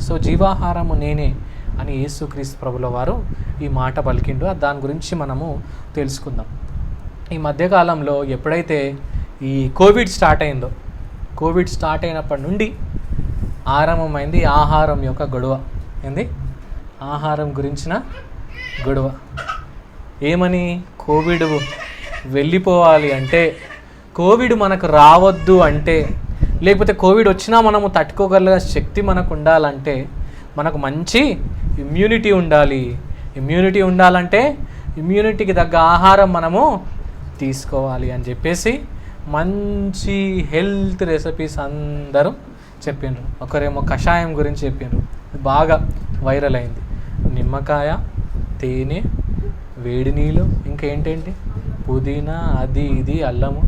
So జీవాహారము నేనే అని యేసుక్రీస్తు ప్రభుల వారు ఈ మాట పలికిండు. దాని గురించి మనము తెలుసుకుందాం. ఈ మధ్యకాలంలో ఎప్పుడైతే ఈ కోవిడ్ స్టార్ట్ అయిందో, కోవిడ్ స్టార్ట్ అయినప్పటి నుండి ఆరంభమైంది ఆహారం యొక్క గొడవ. ఏంది? ఆహారం గురించిన గొడవ. ఏమని? కోవిడ్ వెళ్ళిపోవాలి అంటే, కోవిడ్ మనకు రావద్దు అంటే, లేకపోతే కోవిడ్ వచ్చినా మనము తట్టుకోగల శక్తి మనకు ఉండాలంటే మనకు మంచి ఇమ్యూనిటీ ఉండాలి. ఇమ్యూనిటీ ఉండాలంటే ఇమ్యూనిటీకి తగ్గ ఆహారం మనము తీసుకోవాలి అని చెప్పేసి మంచి హెల్త్ రెసిపీస్ అందరూ చెప్పిండ్రు. ఒకరేమో కషాయం గురించి చెప్పిండ్రు, బాగా వైరల్ అయింది. నిమ్మకాయ, తేనె, వేడి నీళ్ళు, ఇంకేంటేంటి పుదీనా, అది ఇది అల్లము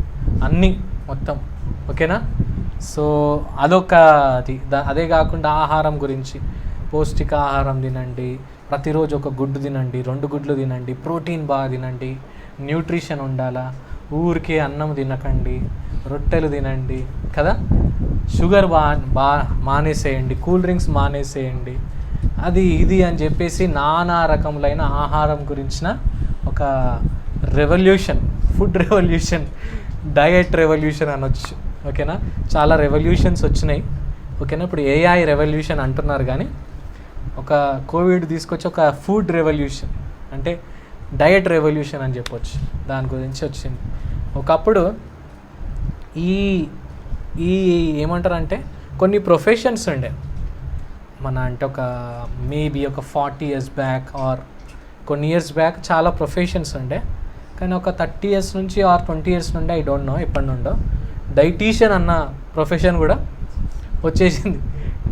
అన్నీ మొత్తం. ఓకేనా? సో అదొకది. అదే కాకుండా ఆహారం గురించి, పౌష్టికాహారం తినండి, ప్రతిరోజు ఒక గుడ్డు తినండి, 2 గుడ్లు తినండి, ప్రోటీన్ బాగా తినండి, న్యూట్రిషన్ ఉండాలా, ఊరికే అన్నం తినకండి, రొట్టెలు తినండి కదా, షుగర్ మానేసేయండి, కూల్ డ్రింక్స్ మానేసేయండి, అది ఇది అని చెప్పేసి నానా రకములైన ఆహారం గురించిన ఒక revolution, food revolution, diet revolution అనొచ్చు. ఓకేనా? చాలా రెవల్యూషన్స్ వచ్చినాయి. ఓకేనా? ఇప్పుడు ఏఐ రెవల్యూషన్ అంటున్నారు, కానీ ఒక కోవిడ్ తీసుకొచ్చి ఒక ఫుడ్ రెవల్యూషన్, అంటే డయట్ రెవల్యూషన్ అని చెప్పొచ్చు. దాని గురించి వచ్చింది. ఒకప్పుడు ఈ ఈ ఏమంటారంటే కొన్ని ప్రొఫెషన్స్ ఉండే మన, అంటే ఒక మేబీ ఒక 40 years బ్యాక్ ఆర్ కొన్ని ఇయర్స్ బ్యాక్ చాలా ప్రొఫెషన్స్ ఉండే. కానీ ఒక 30 years నుంచి ఆర్ 20 years నుండి, ఐ డోంట్ నో ఎప్పటి నుండో, డైటీషియన్ అన్న ప్రొఫెషన్ కూడా వచ్చేసింది.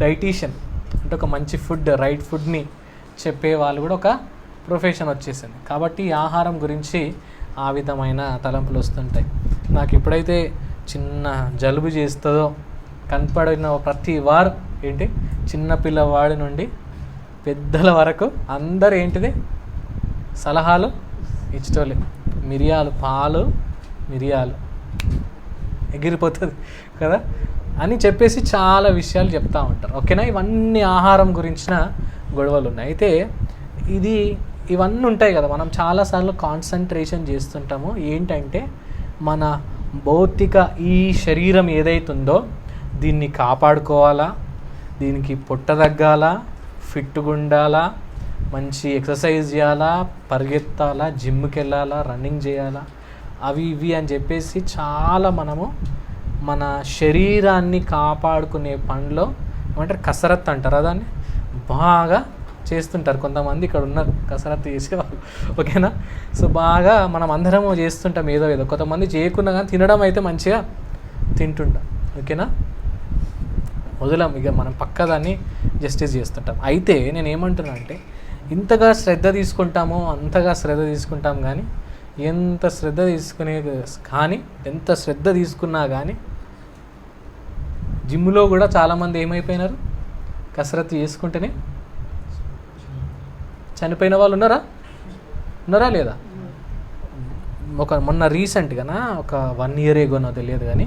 డైటీషియన్ అంటే ఒక మంచి ఫుడ్, రైట్ ఫుడ్ని చెప్పే వాళ్ళు కూడా ఒక ప్రొఫెషన్ వచ్చేసింది. కాబట్టి ఆహారం గురించి ఆ విధమైన తలంపులు వస్తుంటాయి. నాకు ఎప్పుడైతే చిన్న జలుబు చేస్తుందో కనపడిన ప్రతి వారు ఏంటి, చిన్న పిల్లవాడి నుండి పెద్దల వరకు అందరు ఏంటిది సలహాలు ఇచ్చటోళ్ళే. మిరియాలు, పాలు, మిరియాలు ఎగిరిపోతుంది కదా అని చెప్పేసి చాలా విషయాలు చెప్తూ ఉంటారు. ఓకేనా? ఇవన్నీ ఆహారం గురించిన గొడవలు ఉన్నాయి. అయితే ఇవన్నీ ఉంటాయి కదా, మనం చాలాసార్లు కాన్సన్ట్రేషన్ చేస్తుంటాము. ఏంటంటే మన భౌతిక ఈ శరీరం ఏదైతుందో దీన్ని కాపాడుకోవాలా, దీనికి పొట్ట తగ్గాలా, ఫిట్గా ఉండాలా, మంచి ఎక్సర్సైజ్ చేయాలా, పరిగెత్తాలా, జిమ్కి వెళ్ళాలా, రన్నింగ్ చేయాలా, అవి ఇవి అని చెప్పేసి చాలా మనము మన శరీరాన్ని కాపాడుకునే పనిలో ఏమంటారు, కసరత్తు అంటారా దాన్ని, బాగా చేస్తుంటారు కొంతమంది. ఇక్కడ ఉన్నారు కసరత్తు చేసేవాళ్ళు. ఓకేనా? సో బాగా మనం అందరము చేస్తుంటాం ఏదో ఏదో. కొంతమంది చేయకున్నా కానీ తినడం అయితే మంచిగా తింటుంటాం. ఓకేనా? వదలం ఇక, మనం పక్కదాన్ని జస్టిస్ చేస్తుంటాం. అయితే నేను ఏమంటున్నా అంటే, ఇంతగా శ్రద్ధ తీసుకుంటామో అంతగా శ్రద్ధ తీసుకుంటాం, కానీ ఎంత శ్రద్ధ తీసుకున్నా కానీ జిమ్లో కూడా చాలామంది ఏమైపోయినారు, కసరత్తు చేసుకుంటేనే చనిపోయిన వాళ్ళు ఉన్నారా లేదా? మొన్న రీసెంట్గా ఒక 1 year ఏగోనో తెలియదు, కానీ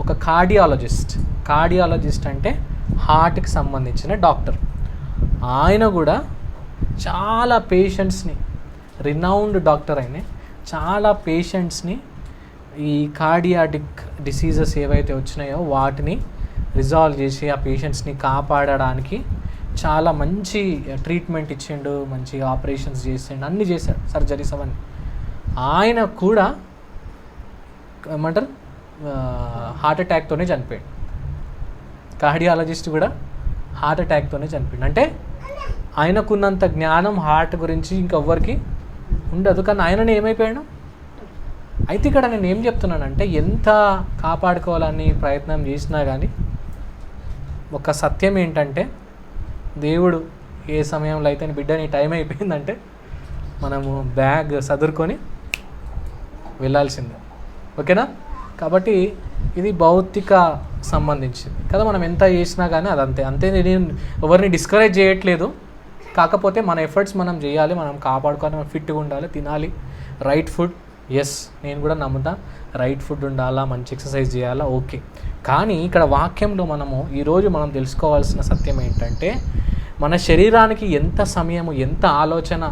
ఒక కార్డియాలజిస్ట్ అంటే హార్ట్కి సంబంధించిన డాక్టర్, ఆయన కూడా చాలా పేషెంట్స్ని, రినౌండ్ డాక్టర్ అయిన చాలా పేషెంట్స్ని ఈ కార్డియాటిక్ డిసీజెస్ ఏవైతే వచ్చినాయో వాటిని రిజాల్వ్ చేసి ఆ పేషెంట్స్ని కాపాడడానికి చాలా మంచి ట్రీట్మెంట్ ఇచ్చిండు, మంచి ఆపరేషన్స్ చేసిండు, అన్నీ చేశాడు, సర్జరీస్ అవన్నీ. ఆయన కూడా ఏమంటారు హార్ట్ అటాక్తోనే చనిపోయాడు. కార్డియాలజిస్ట్ కూడా హార్ట్ అటాక్తోనే చనిపోయాడు. అంటే ఆయనకున్నంత జ్ఞానం హార్ట్ గురించి ఇంకెవ్వరికి ఉండదు, కానీ ఆయననే ఏమైపోయాడు. అయితే ఇక్కడ నేను ఏం చెప్తున్నానంటే, ఎంత కాపాడుకోవాలని ప్రయత్నం చేసినా కానీ ఒక సత్యం ఏంటంటే, దేవుడు ఏ సమయంలో అయితే బిడ్డ నీ టైం అయిపోయిందంటే మనము బ్యాగ్ సదురుకొని వెళ్ళాల్సిందే. ఓకేనా? కాబట్టి ఇది భౌతిక సంబంధించింది కదా. మనం ఎంత చేసినా కానీ అంతే. నేను ఎవరిని డిస్కరేజ్ చేయట్లేదు, కాకపోతే మన ఎఫర్ట్స్ మనం చేయాలి, మనం కాపాడుకోవాలి, మనం ఫిట్గా ఉండాలి, తినాలి, రైట్ ఫుడ్. ఎస్, నేను కూడా నమ్ముతా, రైట్ ఫుడ్ ఉండాలా, మంచి ఎక్సర్సైజ్ చేయాలా, ఓకే. కానీ ఇక్కడ వాక్యంలో ఈరోజు మనం తెలుసుకోవాల్సిన సత్యం ఏంటంటే, మన శరీరానికి ఎంత సమయము, ఎంత ఆలోచన,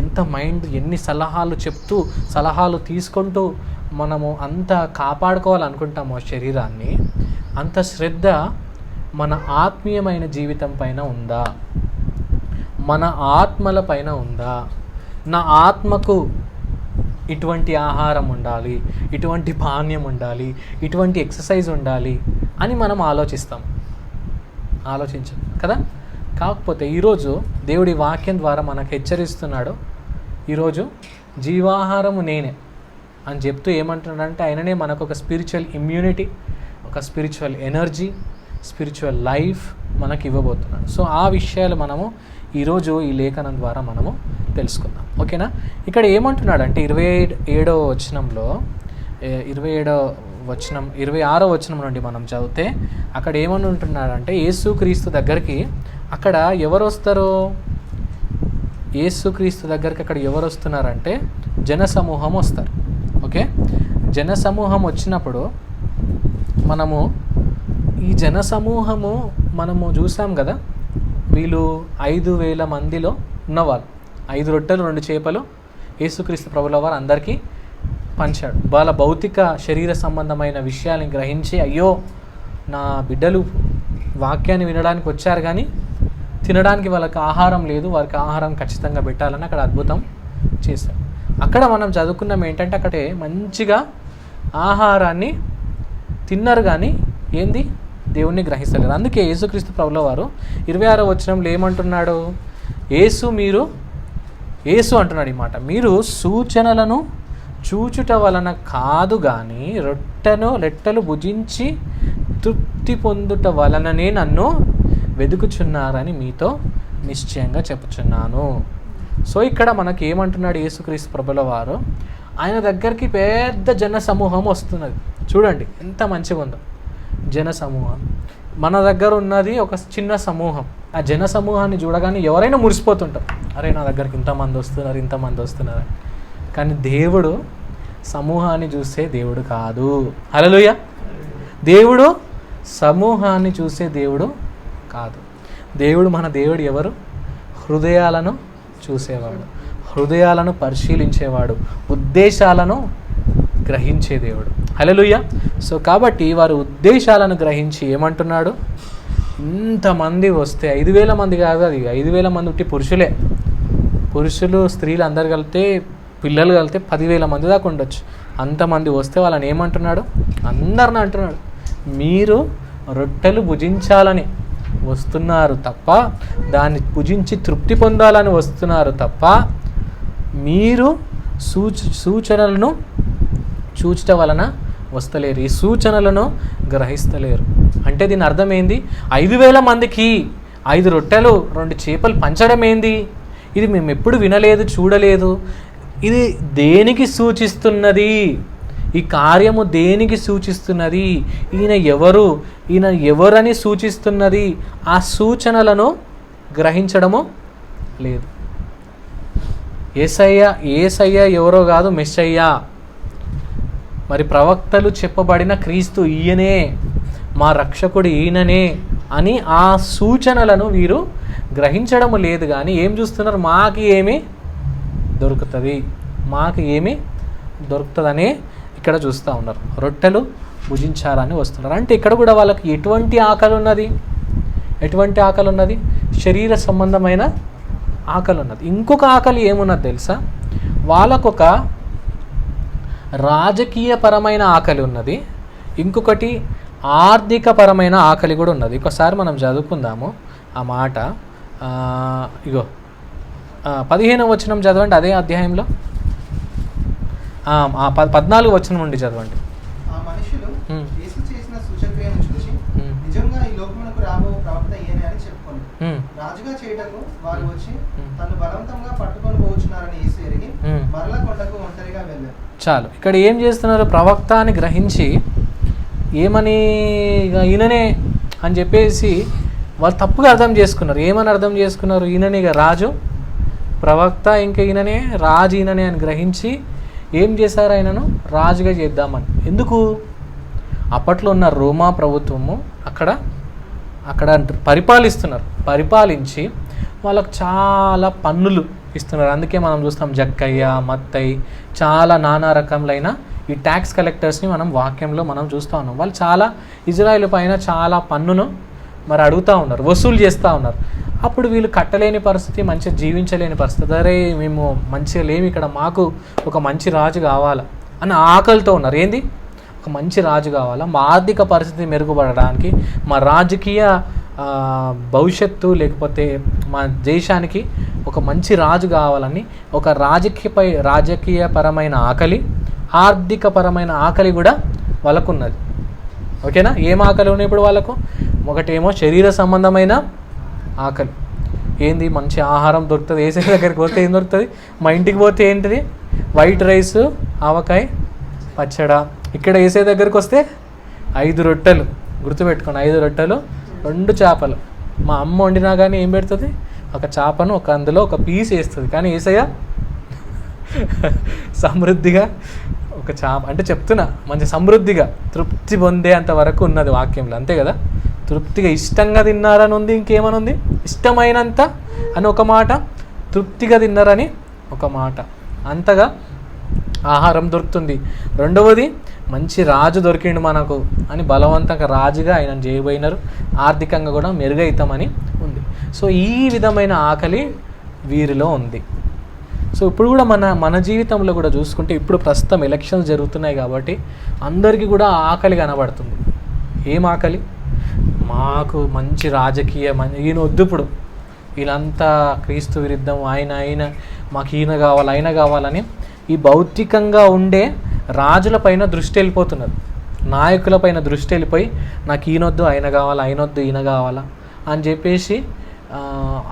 ఎంత మైండ్, ఎన్ని సలహాలు తీసుకుంటూ మనము అంత కాపాడుకోవాలనుకుంటామో శరీరాన్ని, అంత శ్రద్ధ మన ఆత్మీయమైన జీవితం పైన ఉందా? మన ఆత్మల పైన ఉందా? నా ఆత్మకు ఇటువంటి ఆహారం ఉండాలి, ఇటువంటి పానీయం ఉండాలి, ఇటువంటి ఎక్సర్సైజ్ ఉండాలి అని మనం ఆలోచించాం కదా. కాకపోతే ఈరోజు దేవుడి వాక్యం ద్వారా మనకు హెచ్చరిస్తున్నాడు. ఈరోజు జీవాహారము నేనే అని చెప్తూ ఏమంటున్నాడంటే, ఆయననే మనకు ఒక స్పిరిచువల్ ఇమ్యూనిటీ, ఒక స్పిరిచువల్ ఎనర్జీ, స్పిరిచువల్ లైఫ్ మనకి ఇవ్వబోతున్నాడు. సో ఆ విషయాలు మనము ఈరోజు ఈ లేఖనం ద్వారా మనము తెలుసుకుందాం. ఓకేనా? ఇక్కడ ఏమంటున్నాడంటే 26వ వచనంలో 26వ వచనం నుండి మనం చదివితే అక్కడ ఏమని ఉంటున్నాడంటే, యేసుక్రీస్తు దగ్గరికి అక్కడ ఎవరు వస్తారు? యేసుక్రీస్తు దగ్గరికి అక్కడ ఎవరు వస్తున్నారంటే జనసమూహం వస్తారు. ఓకే, జనసమూహం వచ్చినప్పుడు మనము ఈ జనసమూహము మనము చూసాం కదా, వీళ్ళు 5,000 మందిలో ఉన్నవాళ్ళు. 5 రొట్టెలు 2 చేపలు యేసుక్రీస్తు ప్రభుల వారు అందరికీ పంచాడు. వాళ్ళ భౌతిక శరీర సంబంధమైన విషయాలను గ్రహించి, అయ్యో నా బిడ్డలు వాక్యాన్ని వినడానికి వచ్చారు కానీ తినడానికి వాళ్ళకి ఆహారం లేదు, వారికి ఆహారం ఖచ్చితంగా పెట్టాలని అక్కడ అద్భుతం చేశాడు. అక్కడ మనం చదువుకున్నాం ఏంటంటే, అక్కడే మంచిగా ఆహారాన్ని తిన్నారు కానీ ఏంది, దేవుణ్ణి గ్రహిస్తలేరు. అందుకే యేసుక్రీస్తు ప్రభుల వారు 26వ వచనంలో ఏమంటున్నాడు? యేసు అంటున్నాడు ఈ మాట, మీరు సూచనలను చూచుట వలన కాదు కానీ రొట్టెలు భుజించి తృప్తి పొందుట వలననే నన్ను వెదుకుచున్నారని మీతో నిశ్చయంగా చెప్పుచున్నాను. సో ఇక్కడ మనకి ఏమంటున్నాడు యేసుక్రీస్తు ప్రభుల వారు? ఆయన దగ్గరికి పెద్ద జన సమూహం వస్తున్నది. చూడండి ఎంత మంచిగా ఉందో జన సమూహం. మన దగ్గర ఉన్నది ఒక చిన్న సమూహం. ఆ జన సమూహాన్ని చూడగానే ఎవరైనా మురిసిపోతుంటాం, అరే నా దగ్గరికి ఇంతమంది వస్తున్నారు. కానీ దేవుడు సమూహాన్ని చూసే దేవుడు కాదు. హల్లెలూయా. దేవుడు సమూహాన్ని చూసే దేవుడు కాదు. మన దేవుడు ఎవరు? హృదయాలను చూసేవాడు, హృదయాలను పరిశీలించేవాడు, ఉద్దేశాలను గ్రహించే దేవుడు. హల్లెలూయా. సో కాబట్టి వారి ఉద్దేశాలను గ్రహించి ఏమంటున్నాడు? ఇంతమంది వస్తే 5,000 మంది కాదు, అది 5,000 మంది ఉట్టి పురుషులు స్త్రీలు అందరు కలిపితే, పిల్లలు కలిపితే 10,000 మంది దాకా ఉండొచ్చు. అంతమంది వస్తే వాళ్ళని ఏమంటున్నాడు? అందరిని అంటున్నాడు, మీరు రొట్టెలు భుజించాలని వస్తున్నారు తప్ప, దాన్ని భుజించి తృప్తి పొందాలని వస్తున్నారు తప్ప, మీరు సూచనలను చూచట వలన వస్తలేరు, ఈ సూచనలను గ్రహిస్తలేరు. అంటే దీని అర్థం ఏంది? 5,000 మందికి 5 రొట్టెలు 2 చేపలు పంచడం ఏంది? ఇది మేము ఎప్పుడు వినలేదు, చూడలేదు. ఇది దేనికి సూచిస్తున్నది? ఈ కార్యము దేనికి సూచిస్తున్నది? ఈయన ఎవరని సూచిస్తున్నది? ఆ సూచనలను గ్రహించడము లేదు. యేసయ్య ఎవరో కాదు, మెస్సయ్య. మరి ప్రవక్తలు చెప్పబడిన క్రీస్తు ఈయనే, మా రక్షకుడు ఈయననే అని ఆ సూచనలను వీరు గ్రహించడము లేదు. కానీ ఏం చూస్తున్నారు? మాకు ఏమి దొరుకుతుందనే ఇక్కడ చూస్తూ ఉన్నారు. రొట్టెలు భుజించాలని వస్తున్నారు. అంటే ఇక్కడ కూడా వాళ్ళకి ఎటువంటి ఆకలి ఉన్నది? శరీర సంబంధమైన ఆకలి ఉన్నది. ఇంకొక ఆకలి ఏమున్నది తెలుసా? వాళ్ళకొక రాజకీయపరమైన ఆకలి ఉన్నది, ఇంకొకటి ఆర్థికపరమైన ఆకలి కూడా ఉన్నది. ఒకసారి మనం చదువుకుందాము ఆ మాట. 15వ వచనం చదవండి, అదే అధ్యాయంలో 14వ వచనం నుండి చదవండి. రాజుగా చేయటకు వారు వచ్చి తను బలవంతంగా పట్టుకొని పోవచ్చున్నారని యేసు ఎరిగి మరలా కొండకు ఒంటరిగా వెళ్ళారు. చాలు. ఇక్కడ ఏం చేస్తున్నారు? ప్రవక్త అని గ్రహించి ఏమని ఈయననే అని చెప్పేసి వాళ్ళు తప్పుగా అర్థం చేసుకున్నారు. ఏమని అర్థం చేసుకున్నారు? ఈయననే రాజు, ప్రవక్త, ఇంకా ఈయననే రాజు, ఈయననే అని గ్రహించి ఏం చేశారు? ఆయనను రాజుగా చేద్దామని. ఎందుకు? అప్పట్లో ఉన్న రోమా ప్రభుత్వము అక్కడ పరిపాలించి వాళ్ళకు చాలా పన్నులు ఇస్తున్నారు. అందుకే మనం చూస్తాం జక్కయ్య, మత్తయి, చాలా నానా రకములైన ఈ ట్యాక్స్ కలెక్టర్స్ని మనం వాక్యంలో మనం చూస్తూ ఉన్నాం. వాళ్ళు చాలా ఇజ్రాయేల్ పైన చాలా పన్నును మరి అడుగుతూ ఉన్నారు, వసూలు చేస్తూ ఉన్నారు. అప్పుడు వీళ్ళు కట్టలేని పరిస్థితి, మంచిగా జీవించలేని పరిస్థితి. అరే మేము మంచిగా లేము ఇక్కడ, మాకు ఒక మంచి రాజు కావాలా అని ఆకలితో ఉన్నారు. ఏంది? ఒక మంచి రాజు కావాలా, మా ఆర్థిక పరిస్థితి మెరుగుపడడానికి, మా రాజకీయ భవిష్యత్తు, లేకపోతే మా దేశానికి ఒక మంచి రాజు కావాలని ఒక రాజకీయపరమైన ఆకలి, ఆర్థికపరమైన ఆకలి కూడా వాళ్ళకు ఉన్నది. ఓకేనా? ఏం ఆకలి ఉన్నాయి ఇప్పుడు వాళ్ళకు? ఒకటేమో శరీర సంబంధమైన ఆకలి. ఏంది? మంచి ఆహారం దొరుకుతుంది. ఏసీ దగ్గరికి పోతే ఏం దొరుకుతుంది? మా ఇంటికి పోతే ఏంటిది? వైట్ రైస్, ఆవకాయ పచ్చడా. ఇక్కడ ఏసీ దగ్గరికి వస్తే 5 రొట్టెలు, గుర్తుపెట్టుకోండి, 5 రొట్టెలు 2 చేపలు. మా అమ్మ వండినా కానీ ఏం పెడుతుంది? ఒక చేపను అందులో ఒక పీస్ వేస్తుంది. కానీ ఏసయ్య సమృద్ధిగా ఒక చేప అంటే చెప్తున్నా, మంచి సమృద్ధిగా తృప్తి పొందే అంతవరకు ఉన్నది వాక్యంలో. అంతే కదా? తృప్తిగా ఇష్టంగా తిన్నారని ఉంది, ఇంకేమని ఉంది? ఇష్టమైనంత అని ఒక మాట, తృప్తిగా తిన్నారని ఒక మాట. అంతగా ఆహారం దొరుకుతుంది. రెండవది, మంచి రాజు దొరికిండు మనకు అని బలవంతంగా రాజుగా ఆయన చేయబోయినారు. ఆర్థికంగా కూడా మెరుగైతామని ఉంది. సో ఈ విధమైన ఆకలి వీరిలో ఉంది. సో ఇప్పుడు కూడా మన జీవితంలో కూడా చూసుకుంటే, ఇప్పుడు ప్రస్తుతం ఎలక్షన్స్ జరుగుతున్నాయి కాబట్టి అందరికీ కూడా ఆకలి కనబడుతుంది. ఏం ఆకలి? మాకు మంచి రాజకీయ ఈయన వద్దు, ఇప్పుడు వీళ్ళంతా క్రీస్తు విరుద్ధం, ఆయన మాకు ఆయన కావాలని ఈ భౌతికంగా ఉండే రాజులపైన దృష్టి వెళ్ళిపోతున్నది, నాయకులపైన దృష్టి వెళ్ళిపోయి నాకు ఈయనొద్దు, ఆయనొద్దు ఈయన కావాలా అని చెప్పేసి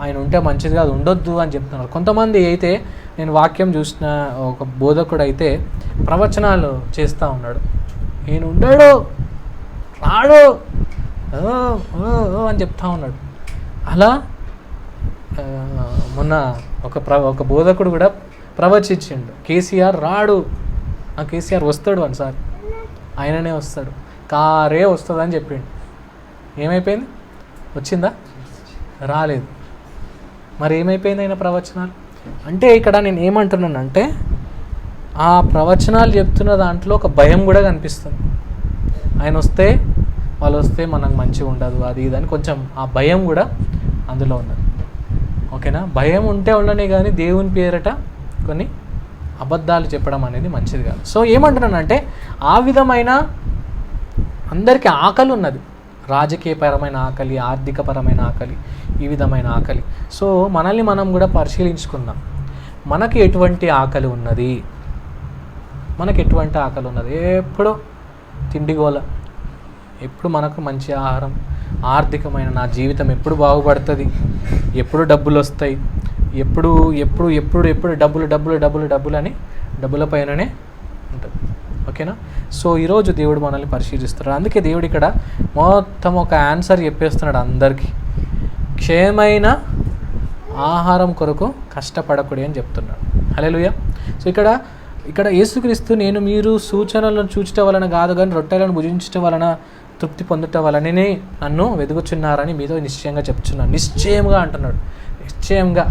ఆయన ఉంటే మంచిది కాదు, ఉండొద్దు అని చెప్తున్నారు. కొంతమంది అయితే నేను వాక్యం చూసిన ఒక బోధకుడు అయితే ప్రవచనాలు చేస్తూ ఉన్నాడు. ఈయన ఉండడు, రాడు అని చెప్తా ఉన్నాడు. అలా మొన్న ఒక బోధకుడు కూడా ప్రవచించిండు, కేసీఆర్ రాడు, ఆ కేసీఆర్ వస్తాడు అనిసారి, ఆయననే వస్తాడు, కారే వస్తుంది అని చెప్పిండు. ఏమైపోయింది? వచ్చిందా? రాలేదు. మరి ఏమైపోయింది ఆయన ప్రవచనాలు? అంటే ఇక్కడ నేను ఏమంటున్నానంటే, ఆ ప్రవచనాలు చెప్తున్న దాంట్లో ఒక భయం కూడా కనిపిస్తుంది. ఆయన వస్తే, వాళ్ళు వస్తే మనకు మంచిగా ఉండదు, అది ఇదని కొంచెం ఆ భయం కూడా అందులో ఉన్నది. ఓకేనా? భయం ఉంటే ఉండనే కానీ దేవుని పేరట కొన్ని అబద్ధాలు చెప్పడం అనేది మంచిది కాదు. సో ఏమంటున్నానంటే, ఆ విధమైన అందరికీ ఆకలి ఉన్నది, రాజకీయపరమైన ఆకలి, ఆర్థికపరమైన ఆకలి, ఈ విధమైన ఆకలి. సో మనల్ని మనం కూడా పరిశీలించుకుందాం. మనకి ఎటువంటి ఆకలి ఉన్నది? ఎప్పుడు తిండిగోల, ఎప్పుడు మనకు మంచి ఆహారం, ఆర్థికమైన నా జీవితం ఎప్పుడు బాగుపడుతుంది, ఎప్పుడు డబ్బులు వస్తాయి, ఎప్పుడు డబ్బులు అని డబ్బుల పైననే ఉంటుంది. ఓకేనా? సో ఈరోజు దేవుడు మనల్ని పరిశీలిస్తున్నాడు. అందుకే దేవుడు ఇక్కడ మొత్తం ఒక ఆన్సర్ చెప్పేస్తున్నాడు అందరికీ. క్షేమైన ఆహారం కొరకు కష్టపడకూడదు అని చెప్తున్నాడు. హల్లెలూయా. సో ఇక్కడ యేసుక్రీస్తు, నేను మీరు సూచనలను చూచటం వలన కాదు కానీ రొట్టెలను భుజించటం వలన తృప్తి పొందటం వలననే నన్ను వెతుకుచున్నారని మీతో నిశ్చయంగా చెప్తున్నాను. నిశ్చయంగా అంటున్నాడు, నిశ్చయంగా.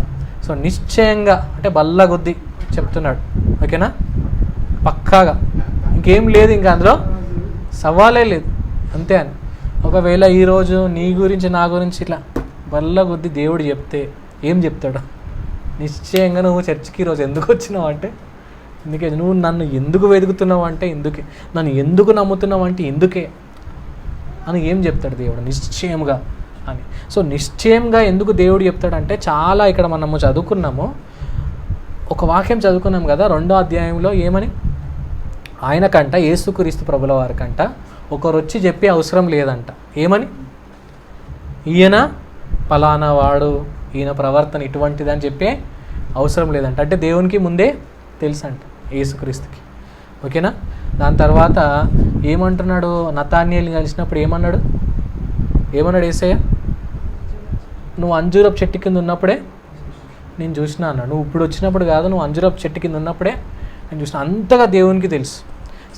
సో నిశ్చయంగా అంటే బల్లగొద్ది చెప్తున్నాడు. ఓకేనా? పక్కాగా, ఇంకేం లేదు, ఇంకా అందులో సవాలే లేదు, అంతే అని. ఒకవేళ ఈరోజు నీ గురించి నా గురించి ఇట్లా బల్లగొద్ది దేవుడు చెప్తే ఏం చెప్తాడు? నిశ్చయంగా నువ్వు చర్చికి ఈరోజు ఎందుకు వచ్చినావు అంటే ఇందుకే, నువ్వు నన్ను ఎందుకు వెతుకుతున్నావు అంటే ఇందుకే, నన్ను ఎందుకు నమ్ముతున్నావు అంటే ఇందుకే అని ఏం చెప్తాడు దేవుడు? నిశ్చయంగా అని. సో నిశ్చయంగా ఎందుకు దేవుడు చెప్తాడంటే, చాలా ఇక్కడ మనము చదువుకున్నాము, ఒక వాక్యం చదువుకున్నాం కదా 2వ అధ్యాయంలో. ఏమని? ఆయనకంట, యేసుక్రీస్తు ప్రభుల వారికంట ఒకరు వచ్చి చెప్పే అవసరం లేదంట. ఏమని? ఈయన ఫలానా వాడు, ఈయన ప్రవర్తన ఇటువంటిది అని చెప్పే అవసరం లేదంట. అంటే దేవునికి ముందే తెలుసంట యేసుక్రీస్తుకి. ఓకేనా? దాని తర్వాత ఏమంటున్నాడు? నతానియేలుని కలిసినప్పుడు ఏమన్నాడు యేసయ్య? నువ్వు అంజూరపు చెట్టు కింద ఉన్నప్పుడే నేను చూసినా అన్నాడు. నువ్వు ఇప్పుడు వచ్చినప్పుడు కాదు, నువ్వు అంజూరపు చెట్టు కింద ఉన్నప్పుడే నేను చూసిన. అంతగా దేవునికి తెలుసు.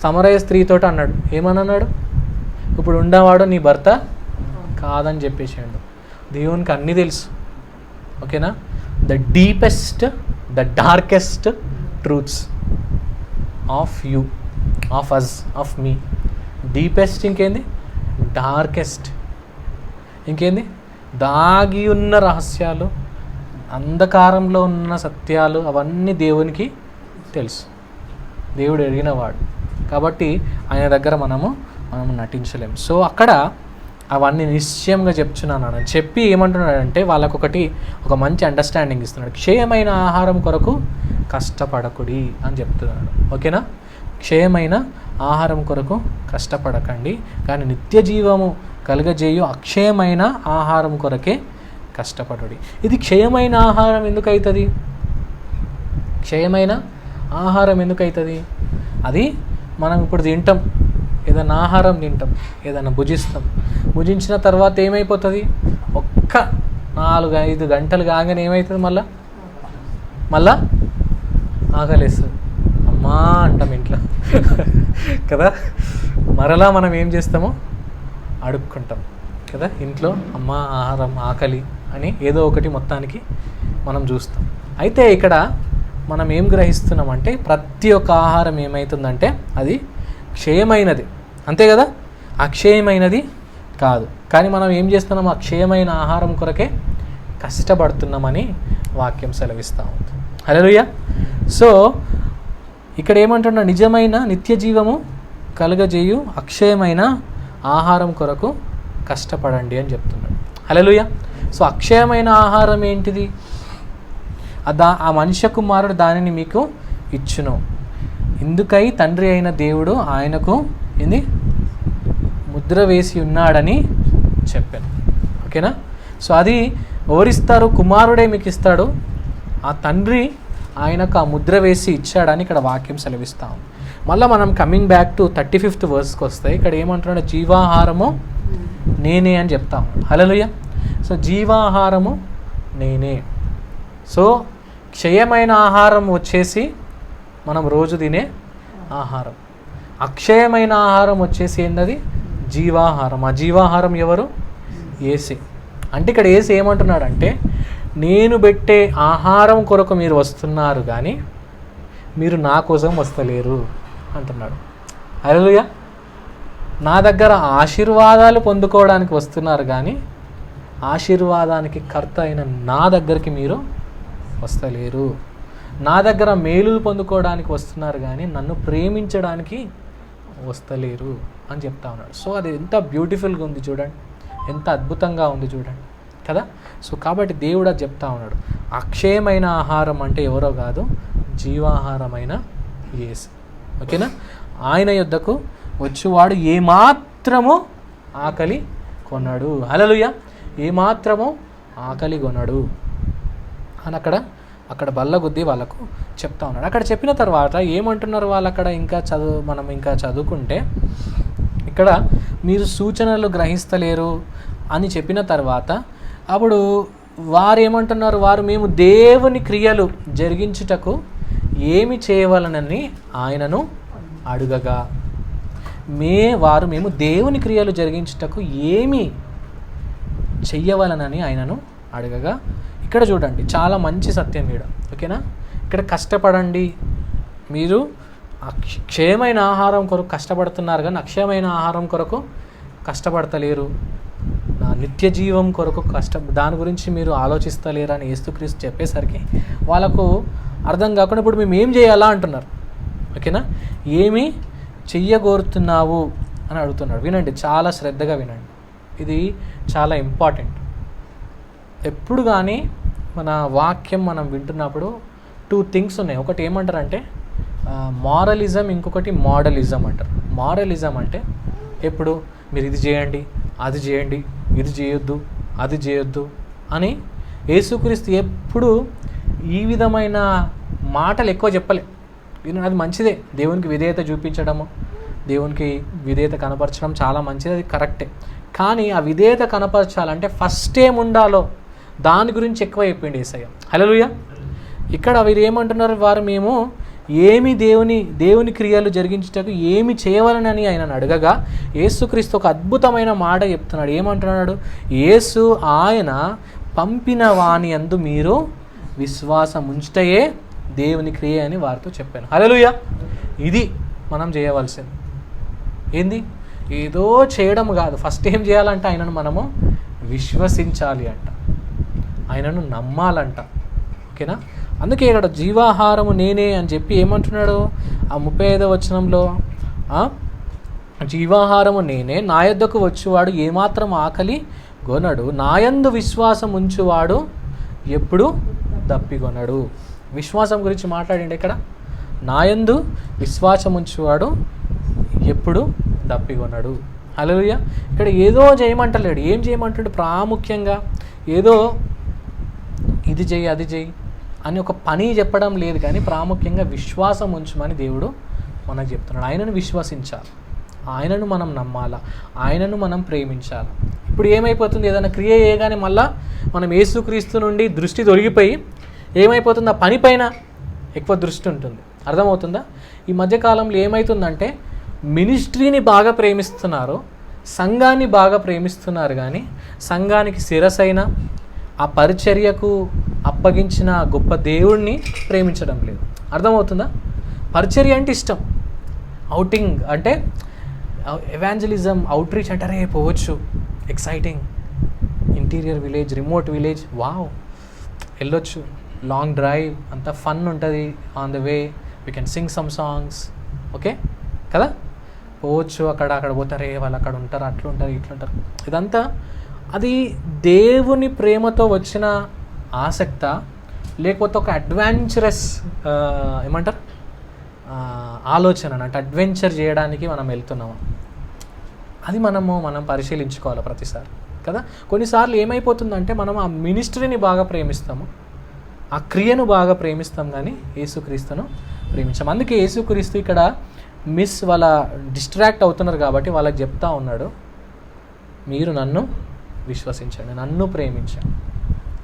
సమరయ స్త్రీతో అన్నాడు, ఏమన్నాడు? ఇప్పుడు ఉండేవాడు నీ భర్త కాదని చెప్పేసాడు. దేవునికి అన్నీ తెలుసు. ఓకేనా, the deepest, the darkest truths of you, of us, of me. Deepest ఇంకేంది, డార్కెస్ట్ ఇంకేంది, దాగి ఉన్న రహస్యాలు, అంధకారంలో ఉన్న సత్యాలు, అవన్నీ దేవునికి తెలుసు. దేవుడు ఎరిగినవాడు కాబట్టి ఆయన దగ్గర మనము నటించలేము. సో అక్కడ అవన్నీ నిశ్చయంగా చెప్తున్నాను చెప్పి ఏమంటున్నాడంటే వాళ్ళకొకటి ఒక మంచి అండర్స్టాండింగ్ ఇస్తున్నాడు. క్షయమైన ఆహారం కొరకు కష్టపడకుడి అని చెప్తున్నాడు. ఓకేనా, క్షయమైన ఆహారం కొరకు కష్టపడకండి, కానీ నిత్య జీవము కలుగజేయు అక్షయమైన ఆహారం కొరకే కష్టపడుడి. ఇది క్షయమైన ఆహారం ఎందుకు అవుతుంది? క్షయమైన ఆహారం ఎందుకు అవుతుంది? అది మనం ఇప్పుడు తింటాం, ఏదైనా ఆహారం తింటాం, ఏదైనా భుజిస్తాం. భుజించిన తర్వాత ఏమైపోతుంది? ఒక్క 4-5 గంటలు కాగానే ఏమవుతుంది? మళ్ళా ఆకలేస్తుంది, అమ్మా అంటాం ఇంట్లో కదా. మరలా మనం ఏం చేస్తామో అడుక్కుంటాం కదా ఇంట్లో, అమ్మ ఆహారం, ఆకలి అని ఏదో ఒకటి మొత్తానికి మనం చూస్తాం. అయితే ఇక్కడ మనం ఏం గ్రహిస్తున్నామంటే ప్రతి ఒక్క ఆహారం ఏమవుతుందంటే అది క్షయమైనది, అంతే కదా, అక్షయమైనది కాదు. కానీ మనం ఏం చేస్తున్నాం? అక్షయమైన ఆహారం కొరకే కష్టపడుతున్నామని వాక్యం సెలవిస్తూ ఉంది. హల్లెలూయా. సో ఇక్కడ ఏమంటున్నా? నిజమైన నిత్య జీవము కలుగజేయు అక్షయమైన ఆహారం కొరకు కష్టపడండి అని చెప్తున్నాడు. హల్లెలూయా. సో అక్షయమైన ఆహారం ఏంటిది? ఆ మనుష్య కుమారుడు దానిని మీకు ఇచ్చును, ఇందుకై తండ్రి అయిన దేవుడు ఆయనకు ఏంది ముద్ర వేసి ఉన్నాడని చెప్పాను. ఓకేనా. సో అది ఎవరిస్తారు? కుమారుడే మీకు ఇస్తాడు. ఆ తండ్రి ఆయనకు ఆ ముద్ర వేసి ఇచ్చాడని ఇక్కడ వాక్యం సెలవిస్తాం. మళ్ళీ మనం కమింగ్ బ్యాక్ టు 35th వర్స్కి వస్తాయి. ఇక్కడ ఏమంటున్నాడు? జీవాహారము నేనే అని చెప్తాం. హల్లెలూయా. సో జీవాహారము నేనే. సో క్షయమైన ఆహారం వచ్చేసి మనం రోజు తినే ఆహారం, అక్షయమైన ఆహారం వచ్చేసి ఏంటది? జీవాహారం. ఆ జీవాహారం ఎవరు? యేసే. అంటే ఇక్కడ యేసు ఏమంటున్నాడంటే నేను పెట్టే ఆహారం కొరకు మీరు వస్తున్నారు కానీ మీరు నా కోసం వస్తలేరు అంటున్నాడు. హల్లెలూయా. నా దగ్గర ఆశీర్వాదాలు పొందుకోవడానికి వస్తున్నారు కానీ ఆశీర్వాదానికి కర్త అయిన నా దగ్గరికి మీరు వస్తలేరు. నా దగ్గర మేలులు పొందుకోవడానికి వస్తున్నారు కానీ నన్ను ప్రేమించడానికి వస్తలేరు అని చెప్తా ఉన్నాడు. సో అది ఎంత బ్యూటిఫుల్గా ఉంది చూడండి, ఎంత అద్భుతంగా ఉంది చూడండి కదా. సో కాబట్టి దేవుడు అది చెప్తా ఉన్నాడు. అక్షయమైన ఆహారం అంటే ఎవరో కాదు, జీవాహారమైన యేసు. ఓకేనా. ఆయన యొద్దకు వచ్చేవాడు ఏమాత్రము ఆకలి కొన్నాడు. హల్లెలూయా. ఏమాత్రము ఆకలి కొన్నాడు అని అక్కడ బల్లగుద్ది వాళ్ళకు చెప్తా ఉన్నాడు. అక్కడ చెప్పిన తర్వాత ఏమంటున్నారు వాళ్ళు అక్కడ? మనం ఇంకా చదువుకుంటే ఇక్కడ మీరు సూచనలు గ్రహిస్తలేరు అని చెప్పిన తర్వాత అప్పుడు వారు ఏమంటున్నారు? మేము దేవుని క్రియలు జరిగించుటకు ఏమి చేయవలనని ఆయనను అడుగగా, మేము దేవుని క్రియలు జరిగించుటకు ఏమి చెయ్యవలనని ఆయనను అడగగా, ఇక్కడ చూడండి చాలా మంచి సత్యం ఈడ. ఓకేనా. ఇక్కడ కష్టపడండి, మీరు క్షయమైన ఆహారం కొరకు కష్టపడుతున్నారు కానీ అక్షయమైన ఆహారం కొరకు కష్టపడతలేరు, నా నిత్య జీవం కొరకు దాని గురించి మీరు ఆలోచిస్తలేరు అని యేసుక్రీస్తు చెప్పేసరికి వాళ్ళకు అర్థం కాకుండా ఇప్పుడు మేము ఏం చేయాలా అంటున్నారు. ఓకేనా. ఏమి చెయ్యగోరుతున్నావు అని అడుగుతున్నాడు. వినండి, చాలా శ్రద్ధగా వినండి, ఇది చాలా ఇంపార్టెంట్. ఎప్పుడు కానీ మన వాక్యం మనం వింటున్నప్పుడు 2 థింగ్స్ ఉన్నాయి. ఒకటి ఏమంటారంటే మారలిజం, ఇంకొకటి మోడలిజం అంటారు. మారలిజం అంటే ఎప్పుడు మీరు ఇది చేయండి, అది చేయండి, ఇది చేయొద్దు, అది చేయొద్దు అని యేసుక్రీస్తు ఎప్పుడు ఈ విధమైన మాటలు ఎక్కువ చెప్పలే. అది మంచిదే, దేవునికి విధేయత చూపించడము, దేవునికి విధేయత కనపరచడం చాలా మంచిది, అది కరెక్టే. కానీ ఆ విధేయత కనపరచాలంటే ఫస్ట్ ఏముండాలో దాని గురించి ఎక్కువ చెప్పిండి యేసయ్య. హల్లెలూయా. ఇక్కడ వీరు ఏమంటున్నారు? మేము ఏమి దేవుని క్రియలు జరిగించుటకు ఏమి చేయవలనని ఆయనను అడగగా యేసుక్రీస్తు ఒక అద్భుతమైన మాట చెప్తున్నాడు. ఏమంటున్నాడు? యేసు ఆయన పంపిన వాని యందు మీరు విశ్వాసం ఉంచుటయే దేవుని క్రియ అని వారితో చెప్పాను. హల్లెలూయా. ఇది మనం చేయవలసింది. ఏంది? ఏదో చేయడం కాదు. ఫస్ట్ ఏం చేయాలంటే ఆయనను మనము విశ్వసించాలి అంట, ఆయనను నమ్మాలంట. ఓకేనా? అందుకే ఇక్కడ జీవాహారము నేనే అని చెప్పి ఏమంటున్నాడు ఆ 35వ వచనంలో, జీవాహారము నేనే, నా యొద్దకు వచ్చువాడు ఏమాత్రం ఆకలి గొనడు, నాయందు విశ్వాసం ఉంచువాడు ఎప్పుడు దప్పిగొనడు. విశ్వాసం గురించి మాట్లాడండి ఇక్కడ. నాయందు విశ్వాసం ఉంచువాడు ఎప్పుడు దప్పిగొనడు. హల్లెలూయా. ఇక్కడ ఏదో చేయమంటలేడు. ఏం చేయమంటాడు? ప్రాముఖ్యంగా ఏదో ఇది చెయ్యి అది చెయ్యి అని ఒక పని చెప్పడం లేదు, కానీ ప్రాముఖ్యంగా విశ్వాసం ఉంచమని దేవుడు మనకు చెప్తున్నాడు. ఆయనను విశ్వసించాలి, ఆయనను మనం నమ్మాలా, ఆయనను మనం ప్రేమించాలి. ఇప్పుడు ఏమైపోతుంది? ఏదైనా క్రియ చేయగానే మళ్ళా మనం యేసుక్రీస్తు నుండి దృష్టి తొలగిపోయి ఏమైపోతుంది? ఆ పని పైన ఎక్కువ దృష్టి ఉంటుంది. అర్థమవుతుందా? ఈ మధ్యకాలంలో ఏమవుతుందంటే మినిస్ట్రీని బాగా ప్రేమిస్తున్నారు, సంఘాన్ని బాగా ప్రేమిస్తున్నారు, కానీ సంఘానికి శిరసైన ఆ పరిచర్యకు అప్పగించిన గొప్ప దేవుణ్ణి ప్రేమించడం లేదు. అర్థమవుతుందా? పరిచర్య అంటే ఇష్టం, అవుటింగ్ అంటే ఎవాంజలిజం, అవుట్రీచ్ అంటారే పోవచ్చు, exciting, interior village, remote village, wow వెళ్ళొచ్చు, లాంగ్ డ్రైవ్, అంతా ఫన్ ఉంటుంది, on the way we can sing some songs. Okay కదా? పోవచ్చు, అక్కడ పోతారే వాళ్ళు అక్కడ ఉంటారు, అట్లా ఉంటారు, ఇట్లుంటారు. ఇదంతా అది దేవుని ప్రేమతో వచ్చిన ఆసక్త, లేకపోతే ఒక అడ్వెంచరస్ ఏమంటారు ఆలోచన అంటే అడ్వెంచర్ చేయడానికి మనం వెళ్తున్నాము. అది మనం పరిశీలించుకోవాలి ప్రతిసారి కదా. కొన్నిసార్లు ఏమైపోతుందంటే మనం ఆ మినిస్ట్రీని బాగా ప్రేమిస్తాము, ఆ క్రియను బాగా ప్రేమిస్తాం, కానీ యేసుక్రీస్తును ప్రేమించాం. అందుకే యేసుక్రీస్తు ఇక్కడ వాళ్ళ డిస్ట్రాక్ట్ అవుతున్నారు కాబట్టి వాళ్ళకి చెప్తా ఉన్నాడు, మీరు నన్ను విశ్వసించండి, నన్ను ప్రేమించండి.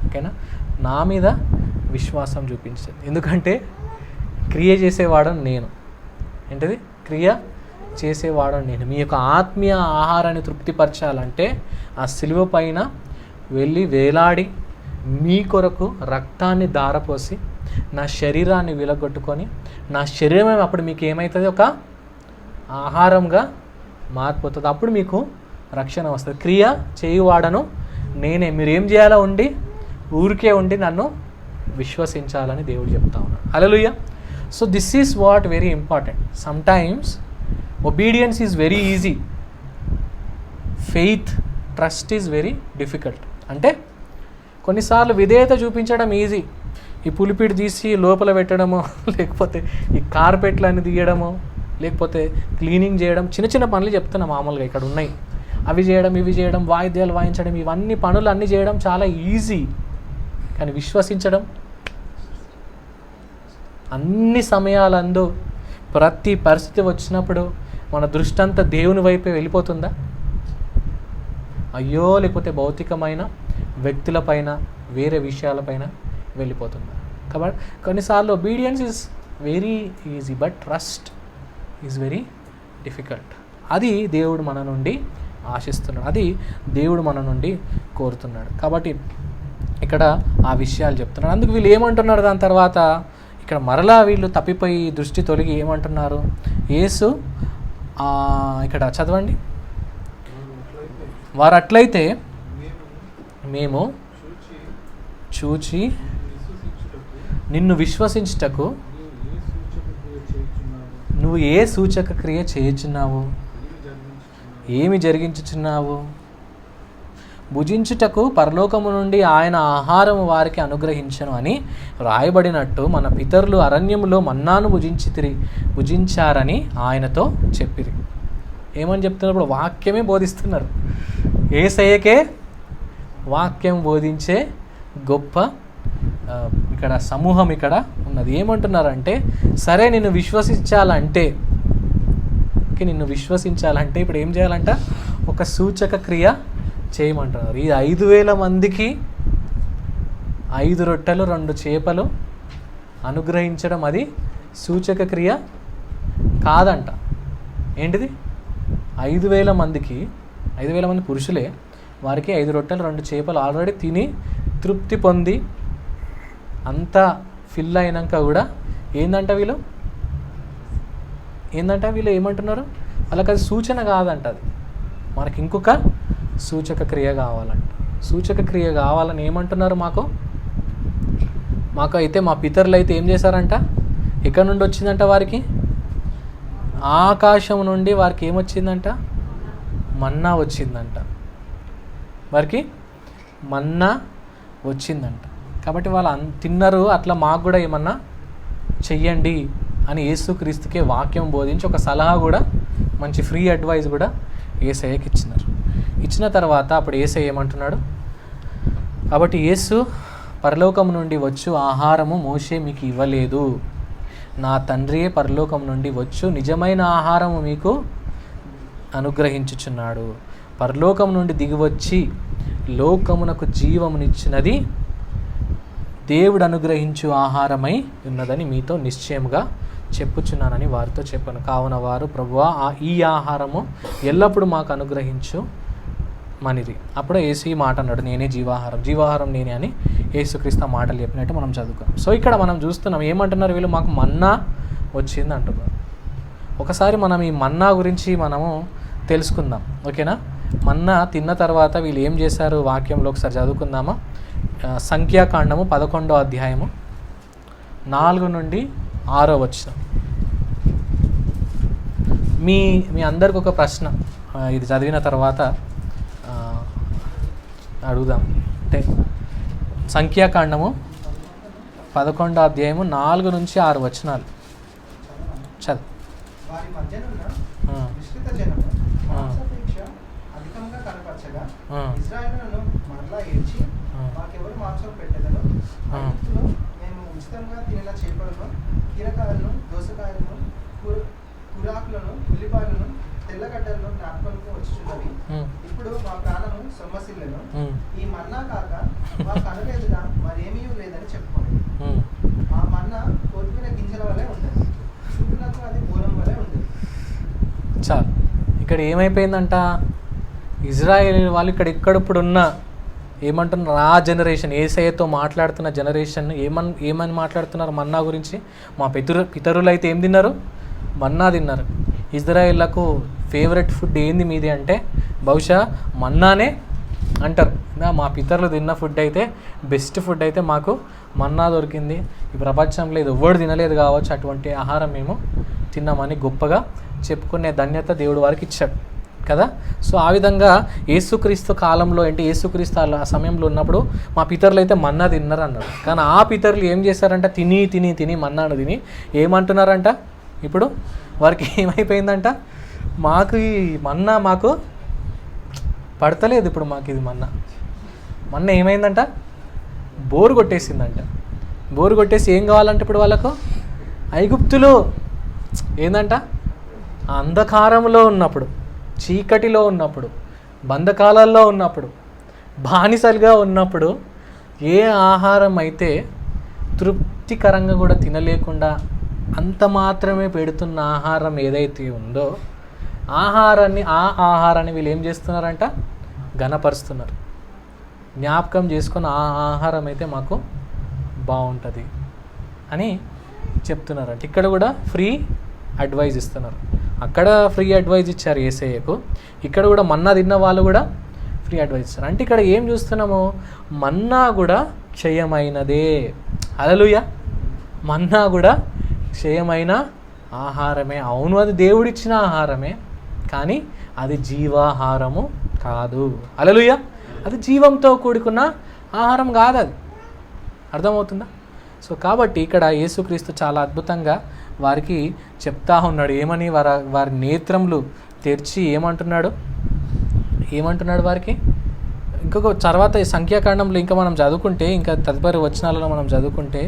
ఓకేనా? నా మీద విశ్వాసం చూపించండి. ఎందుకంటే క్రియ చేసేవాడని నేను. ఏంటిది? క్రియ చేసేవాడని నేను. మీ యొక్క ఆత్మీయ ఆహారాన్ని తృప్తిపరచాలంటే ఆ సిలువ పైన వెళ్ళి వేలాడి మీ కొరకు రక్తాన్ని ధారపోసి నా శరీరాన్ని విలగొట్టుకొని నా శరీరమే అప్పుడు మీకు ఏమవుతుంది? ఒక ఆహారంగా మారిపోతుంది. అప్పుడు మీకు రక్షణ వస్తుంది. క్రియ చేయువాడను నేనే. మీరు ఏం చేయాలో ఊరికే ఉండి నన్ను విశ్వసించాలని దేవుడు చెప్తా ఉన్నాడు. Hallelujah. So this is what very important. Sometimes obedience is very easy, faith, trust is very difficult. అంటే కొన్నిసార్లు విధేయత చూపించడం ఈజీ, ఈ పులిపిడి తీసి లోపల పెట్టడమో, లేకపోతే ఈ కార్పెట్లన్నీ తీయడమో, లేకపోతే క్లీనింగ్ చేయడం, చిన్న చిన్న పనులు చెప్తున్నా మామూలుగా ఇక్కడ ఉన్నాయి, అవి చేయడం, ఇవి చేయడం, వాయిద్యాలు వాయించడం, ఇవన్నీ పనులు అన్నీ చేయడం చాలా ఈజీ. కానీ విశ్వసించడం అన్ని సమయాలందు ప్రతి పరిస్థితి వచ్చినప్పుడు మన దృష్టి అంతా దేవుని వైపే వెళ్ళిపోతుందా? అయ్యో, లేకపోతే భౌతికమైన వ్యక్తులపైన, వేరే విషయాలపైన వెళ్ళిపోతుందా? కాబట్టి కొన్నిసార్లు obedience is very easy, but trust is very difficult. అది దేవుడు మన నుండి ఆశిస్తున్నాడు, అది దేవుడు మన నుండి కోరుతున్నాడు. కాబట్టి ఇక్కడ ఆ విషయాలు చెప్తున్నాడు. అందుకు వీళ్ళు ఏమంటున్నారు? దాని తర్వాత ఇక్కడ మరలా వీళ్ళు తప్పిపోయి దృష్టి తొలగి ఏమంటున్నారు? యేసు ఇక్కడ చదవండి, వారు అట్లయితే మేము చూచి నిన్ను విశ్వసించుటకు నువ్వు ఏ సూచక క్రియ చేయుచున్నావు, ఏమి జరిగించుచున్నావు? భుజించుటకు పరలోకము నుండి ఆయన ఆహారము వారికి అనుగ్రహించను అని రాయబడినట్టు మన పితరులు అరణ్యములో మన్నాను భుజించారని ఆయనతో చెప్పిరి. ఏమని చెప్తున్నప్పుడు వాక్యమే బోధిస్తున్నారు. యేసయ్యకే వాక్యం బోధించే గొప్ప ఇక్కడ సమూహం ఇక్కడ ఉన్నది. ఏమంటున్నారంటే, సరే నిన్ను విశ్వసించాలంటే ఇప్పుడు ఏం చేయాలంట? ఒక సూచక క్రియ చేయమంటున్నారు. ఈ 5,000 మందికి 5 రొట్టెలు 2 చేపలు అనుగ్రహించడం అది సూచక క్రియ కాదంట. ఏంటిది? 5,000 మందికి 5,000 మంది పురుషులే, వారికి 5 రొట్టెలు 2 చేపలు ఆల్రెడీ తిని తృప్తి పొంది అంతా ఫిల్ అయినాక కూడా ఏందంట వీళ్ళు ఏమంటున్నారు, వాళ్ళకి అది సూచన కాదంట, అది మనకి ఇంకొక సూచక క్రియ కావాలంట. సూచక క్రియ కావాలని ఏమంటున్నారు, మాకు అయితే మా పితరులు అయితే ఏం చేశారంట, ఎక్కడి నుండి వచ్చిందంట వారికి, ఆకాశం నుండి వారికి ఏమొచ్చిందంట, మన్నా వచ్చిందంట, వారికి మన్నా వచ్చిందంట. కాబట్టి వాళ్ళు తిన్నారు, అట్లా మాకు కూడా ఏమన్నా చెయ్యండి అని యేసుక్రీస్తుకే వాక్యం బోధించి ఒక సలహా కూడా, మంచి ఫ్రీ అడ్వైస్ కూడా యేసయ్యకి ఇచ్చినారు. ఇచ్చిన తర్వాత అప్పుడు యేసయ్య ఏమంటున్నాడు, కాబట్టి యేసు పరలోకం నుండి వచ్చు ఆహారము మోషే మీకు ఇవ్వలేదు, నా తండ్రియే పరలోకం నుండి వచ్చు నిజమైన ఆహారము మీకు అనుగ్రహించుచున్నాడు. పరలోకం నుండి దిగివచ్చి లోకమునకు జీవమునిచ్చినది దేవుడు అనుగ్రహించు ఆహారమై ఉన్నదని మీతో నిశ్చయముగా చెప్పుచున్నానని వారితో చెప్పాను. కావున వారు, ప్రభువా ఈ ఆహారము ఎల్లప్పుడూ మాకు అనుగ్రహించు మనిది. అప్పుడు యేసు ఈ మాట అన్నాడు, నేనే జీవాహారం నేనే అని యేసుక్రీస్తు మాటలు చెప్పినట్టు మనం చదువుకున్నాం. సో ఇక్కడ మనం చూస్తున్నాం ఏమంటున్నారు వీళ్ళు, మాకు మన్నా వచ్చింది అంటున్నారు. ఒకసారి మనం ఈ మన్నా గురించి మనము తెలుసుకుందాం, ఓకేనా. మన్నా తిన్న తర్వాత వీళ్ళు ఏం చేశారు వాక్యంలో ఒకసారి చదువుకుందామా. సంఖ్యాకాండము 11వ అధ్యాయము 4 నుండి 6 వచనం. మీ అందరికి ఒక ప్రశ్న, ఇది చదివిన తర్వాత అడుగుదాం. అంటే సంఖ్యాకాండము 11వ అధ్యాయము 4 నుంచి 6 వచనాలు చదువు. వారి మధ్యనున్న విస్తృత జనము మాంసాపేక్ష అధికంగా కనపరచగా ఇశ్రాయేలును మరలా ఏడ్చి, మాకెవరు మాంసం పెట్టెదను, ఐగుప్తులో మేము ఉచితంగా తినిన చేపలను, కీరకాయలను, దోసకాయలను, కురాకులను, ఉల్లిపాయలను, తెల్లగడ్డలను జ్ఞాపకంకు వచ్చుచున్నవి. ఇప్పుడు మా ప్రాణము సొమ్మసిల్లను. ఈ మన్నా కాక మా కనులేదుగా మరేమీ లేదని చెప్పుకోండి. ఆ మన్నా కొద్దిన గింజల వలె ఉండదు, చూపునకు అది బోనం వలె ఉండదు. చాలు. ఇక్కడ ఏమైపోయిందంట, ఇజ్రాయేల్ వాళ్ళు ఇప్పుడున్న ఏమంటున్నారు, ఆ జనరేషన్ యేసయ్యతో మాట్లాడుతున్న జనరేషన్ ఏమని మాట్లాడుతున్నారు మన్నా గురించి. మా పితరులు అయితే ఏం తిన్నారు, మన్నా తిన్నారు. ఇజ్రాయేళ్లకు ఫేవరెట్ ఫుడ్ ఏంది మీది అంటే బహుశా మన్నానే అంటారు. మా పితరులు తిన్న ఫుడ్ అయితే, బెస్ట్ ఫుడ్ అయితే మాకు మన్నా దొరికింది, ఈ ప్రపంచంలో ఇది ఎవ్వడు తినలేదు కావచ్చు, అటువంటి ఆహారం మేము తిన్నామని గొప్పగా చెప్పుకునే ధన్యత దేవుడు వారికి ఇచ్చాడు కదా. సో ఆ విధంగా యేసుక్రీస్తు కాలంలో అంటే యేసుక్రీస్తు ఆ సమయంలో ఉన్నప్పుడు మా పితరులు అయితే మన్నా తిన్నారు అన్నారు. కానీ ఆ పితరులు ఏం చేశారంట, తిని మన్నాను తిని ఏమంటున్నారంట, ఇప్పుడు వారికి ఏమైపోయిందంట, మాకు ఈ మన్నా మాకు పడతలేదు, ఇప్పుడు మాకు ఇది మన్నా ఏమైందంట, బోరు కొట్టేసిందంట. బోరు కొట్టేసి ఏం కావాలంటే ఇప్పుడు వాళ్ళకు ఐగుప్తులు ఏందంట, అంధకారంలో ఉన్నప్పుడు, చీకటిలో ఉన్నప్పుడు, బంధకాలలో ఉన్నప్పుడు, బానిసలుగా ఉన్నప్పుడు ఏ ఆహారం అయితే తృప్తికరంగా కూడా తినలేకుండా అంత మాత్రమే పెడుతున్న ఆహారం ఏదైతే ఉందో ఆ ఆహారాన్ని వీళ్ళు ఏం చేస్తున్నారంట, ఘనపరుస్తున్నారు. జ్ఞాపకం చేసుకొని ఆ ఆహారం అయితే మాకు బాగుంటుంది అని చెప్తున్నారంట. ఇక్కడ కూడా ఫ్రీ అడ్వైజ్ ఇస్తున్నారు. అక్కడ ఫ్రీ అడ్వైజ్ ఇచ్చారు యేసయ్యకు, ఇక్కడ కూడా మన్నా తిన్న వాళ్ళు కూడా ఫ్రీ అడ్వైజ్ ఇస్తారు. అంటే ఇక్కడ ఏం చూస్తున్నాము, మన్నా కూడా క్షయమైనదే. హల్లెలూయా. మన్నా కూడా క్షయమైన ఆహారమే. అవును, అది దేవుడిచ్చిన ఆహారమే, కానీ అది జీవాహారము కాదు. హల్లెలూయా. అది జీవంతో కూడుకున్న ఆహారం కాదు, అది అర్థమవుతుందా. సో కాబట్టి ఇక్కడ యేసుక్రీస్తు చాలా అద్భుతంగా వారికి చెప్తా ఉన్నాడు. ఏమని, వారి నేత్రములు తెరిచి ఏమంటున్నాడు వారికి. ఇంకొక తర్వాత సంఖ్యాకాండంలో ఇంకా మనం చదువుకుంటే, ఇంకా తదుపరి వచనాలలో మనం చదువుకుంటే,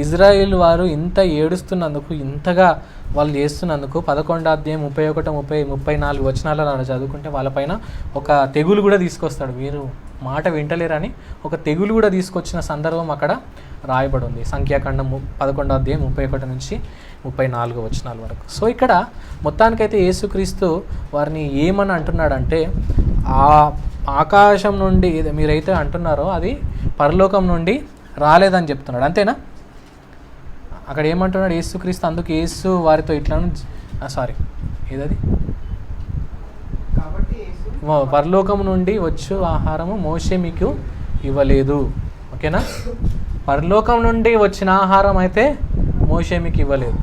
ఇజ్రాయేల్ వారు ఇంత ఏడుస్తున్నందుకు, ఇంతగా వాళ్ళు చేస్తున్నందుకు 11వ అధ్యాయం 31, 34 వచనాలలో చదువుకుంటే వాళ్ళపైన ఒక తెగులు కూడా తీసుకొస్తాడు. వీరు మాట వింటలేరని ఒక తెగులు కూడా తీసుకొచ్చిన సందర్భం అక్కడ రాయబడి ఉంది. సంఖ్యాకాండం 11వ అధ్యాయం 31 నుంచి 34 వచనాల వరకు. సో ఇక్కడ మొత్తానికైతే యేసుక్రీస్తు వారిని ఏమని అంటున్నాడంటే, ఆ ఆకాశం నుండి మీరైతే అంటున్నారో అది పరలోకం నుండి రాలేదని చెప్తున్నాడు, అంతేనా? అక్కడ ఏమంటున్నాడు యేసుక్రీస్తు, అందుకు యేసు వారితో ఇట్లా ఏదది, కాబట్టి యేసు పరలోకం నుండి వచ్చు ఆహారము మోషే మీకు ఇవ్వలేదు. ఓకేనా? పరలోకం నుండి వచ్చిన ఆహారం అయితే మోషే మీకు ఇవ్వలేదు.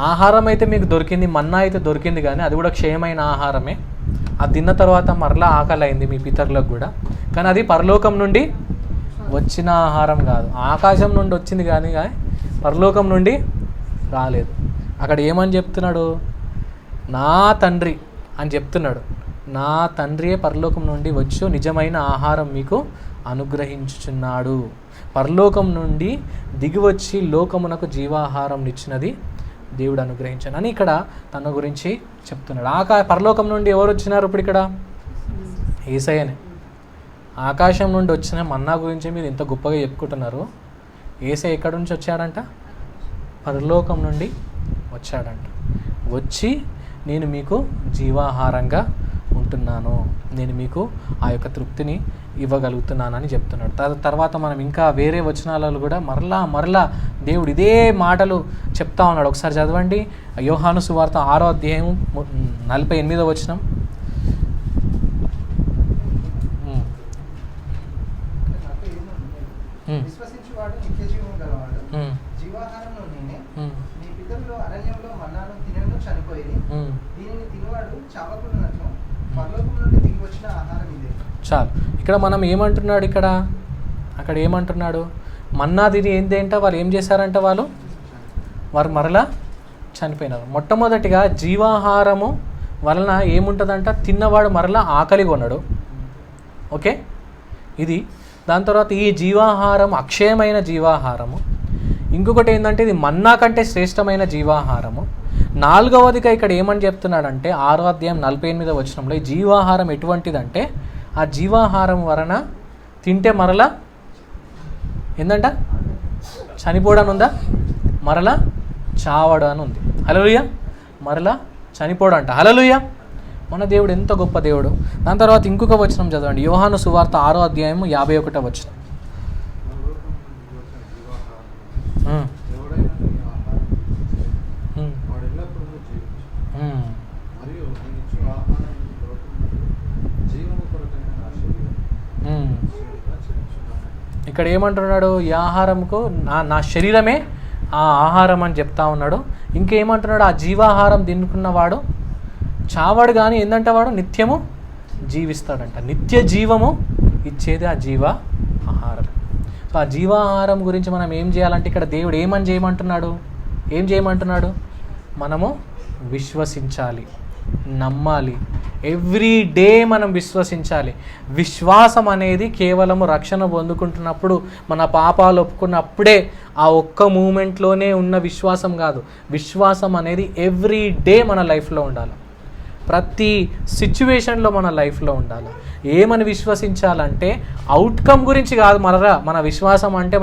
ఆహారం అయితే మీకు దొరికింది, మన్నా అయితే దొరికింది, కానీ అది కూడా క్షయమైన ఆహారమే. అది తిన్న తర్వాత మరలా ఆకలి అయింది మీ పితరులకు కూడా, కానీ అది పరలోకం నుండి వచ్చిన ఆహారం కాదు. ఆకాశం నుండి వచ్చింది కానీ పరలోకం నుండి రాలేదు. అక్కడ ఏమని చెప్తున్నాడు? నా తండ్రి అని చెప్తున్నాడు. నా తండ్రియే పరలోకం నుండి వచ్చు నిజమైన ఆహారం మీకు అనుగ్రహించుచున్నాడు. పరలోకం నుండి దిగివచ్చి లోకమునకు జీవాహారం ఇచ్చినది దేవుడు అనుగ్రహించాను అని ఇక్కడ తన గురించి చెప్తున్నాడు. పరలోకం నుండి ఎవరు వచ్చినారు ఇప్పుడు ఇక్కడ? యేసయ్యనే. ఆకాశం నుండి వచ్చిన మన్నా గురించి మీరు ఇంత గొప్పగా చెప్పుకుంటున్నారు. యేసయ్య ఎక్కడి నుంచి వచ్చాడంట? పరలోకం నుండి వచ్చాడంట. వచ్చి నేను మీకు జీవాహారంగా ఉంటున్నాను, నేను మీకు ఆ యొక్క తృప్తిని ఇవ్వగలుగుతున్నానని చెప్తున్నాడు. తర్వాత మనం ఇంకా వేరే వచనాలలో కూడా మరలా దేవుడు ఇదే మాటలు చెప్తా ఉన్నాడు. ఒకసారి చదవండి యోహాను సువార్త 6వ అధ్యాయం 48వ వచనం. విశ్వసించువాడు నిత్య జీవం గలవాడు, జీవాహారము నేనే. నీ పితరులు అరణ్యంలో మన్నాను తినను చనిపోయి, దీనిని తినవాడు చావకున్నట్లు పరలోకం నుండి దిగి వచ్చిన ఆహారం ఇదే. చాలు. ఇక్కడ మనం ఏమంటున్నాడు? అక్కడ ఏమంటున్నాడు? మన్నా తిని ఏంటంట వాళ్ళు ఏం చేశారంట? వారు మరలా చనిపోయినారు. మొట్టమొదటిగా జీవాహారము వలన ఏముంటుందంట? తిన్నవాడు మరలా ఆకలి కొనడు. ఓకే, ఇది. దాని తర్వాత ఈ జీవాహారం అక్షయమైన జీవాహారము. ఇంకొకటి ఏంటంటే ఇది మన్నా కంటే శ్రేష్టమైన జీవాహారము. 4వదిగా ఇక్కడ ఏమని చెప్తున్నాడంటే 6వ అధ్యాయం 48వ వచనంలో ఈ జీవాహారం ఎటువంటిదంటే ఆ జీవాహారం వలన తింటే మరలా ఏందంట? చనిపోవడం ఉందా? మరలా చావడు అని ఉంది. హల్లెలూయా. మరలా చనిపోవడం అంట. హల్లెలూయా. మన దేవుడు ఎంత గొప్ప దేవుడు. దాని తర్వాత ఇంకొక వచనం చదవండి, యోహాను సువార్త 6వ అధ్యాయం 51వ వచనం. ఇక్కడ ఏమంటున్నాడు? ఈ ఆహారంకు నా శరీరమే ఆ ఆహారం అని చెప్తా ఉన్నాడు. ఇంకేమంటున్నాడు? ఆ జీవాహారం తినుకున్నవాడు చావాడు, కానీ ఏంటంటే వాడు నిత్యము జీవిస్తాడంట. నిత్య జీవము ఇచ్చేది ఆ జీవ ఆహారం. సో ఆ జీవాహారం గురించి మనం ఏం చేయాలంటే ఇక్కడ దేవుడు ఏం చేయమంటున్నాడు? మనము విశ్వసించాలి, నమ్మాలి. ఎవ్రీ డే మనం విశ్వసించాలి. విశ్వాసం అనేది కేవలము రక్షణ పొందుకుంటున్నప్పుడు, మన పాపాలు ఒప్పుకున్నప్పుడే ఆ ఒక్క మూమెంట్లోనే ఉన్న విశ్వాసం కాదు. విశ్వాసం అనేది ఎవ్రీ డే మన లైఫ్లో ఉండాలి. ప్రతి సిచ్యువేషన్లో మన లైఫ్లో ఉండాలి. ఏమని విశ్వసించాలంటే అవుట్కమ్ గురించి కాదు. మన విశ్వాసం అంటే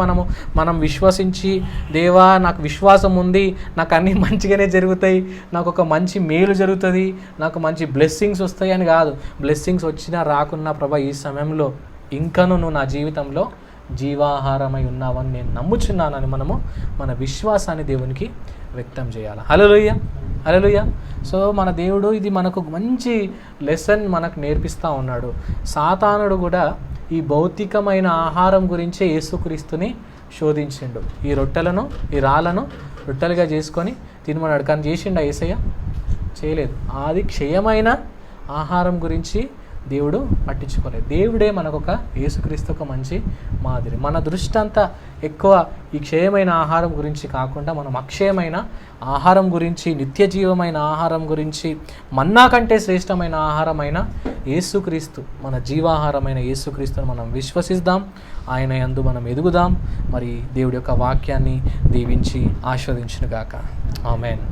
మనం విశ్వసించి, దేవా నాకు విశ్వాసం ఉంది, నాకు అన్నీ మంచిగానే జరుగుతాయి, నాకు ఒక మంచి మేలు జరుగుతుంది, నాకు మంచి బ్లెస్సింగ్స్ వస్తాయి అని కాదు. బ్లెస్సింగ్స్ వచ్చినా రాకున్నా ప్రభా ఈ సమయంలో ఇంకను నువ్వు నా జీవితంలో జీవాహారమై ఉన్నావని నేను నమ్ముచున్నానని మన విశ్వాసాన్ని దేవునికి వ్యక్తం చేయాలి. హల్లెలూయా, హల్లెలూయా. సో మన దేవుడు ఇది మనకు మంచి లెసన్ మనకు నేర్పిస్తూ ఉన్నాడు. సాతానుడు కూడా ఈ భౌతికమైన ఆహారం గురించే యేసుక్రీస్తుని శోధించిండు. ఈ రాళ్ళను రొట్టెలుగా చేసుకొని తినమన్నాడు, కానీ చేసిండా యేసయ్య? చేయలేదు. అది క్షయమైన ఆహారం గురించి దేవుడు పట్టించుకోలేదు. దేవుడే మనకొక యేసుక్రీస్తు ఒక మంచి మాదిరి. మన దృష్టి అంతా ఎక్కువ ఈ క్షయమైన ఆహారం గురించి కాకుండా మనం అక్షయమైన ఆహారం గురించి, నిత్య జీవమైన ఆహారం గురించి, మన్నా కంటే శ్రేష్టమైన ఆహారమైన యేసుక్రీస్తు, మన జీవాహారమైన యేసుక్రీస్తుని మనం విశ్వసిద్దాం. ఆయన యందు మనం ఎదుగుదాం. మరి దేవుడి యొక్క వాక్యాన్ని దీవించి ఆస్వాదించునుగాక. ఆమేన్.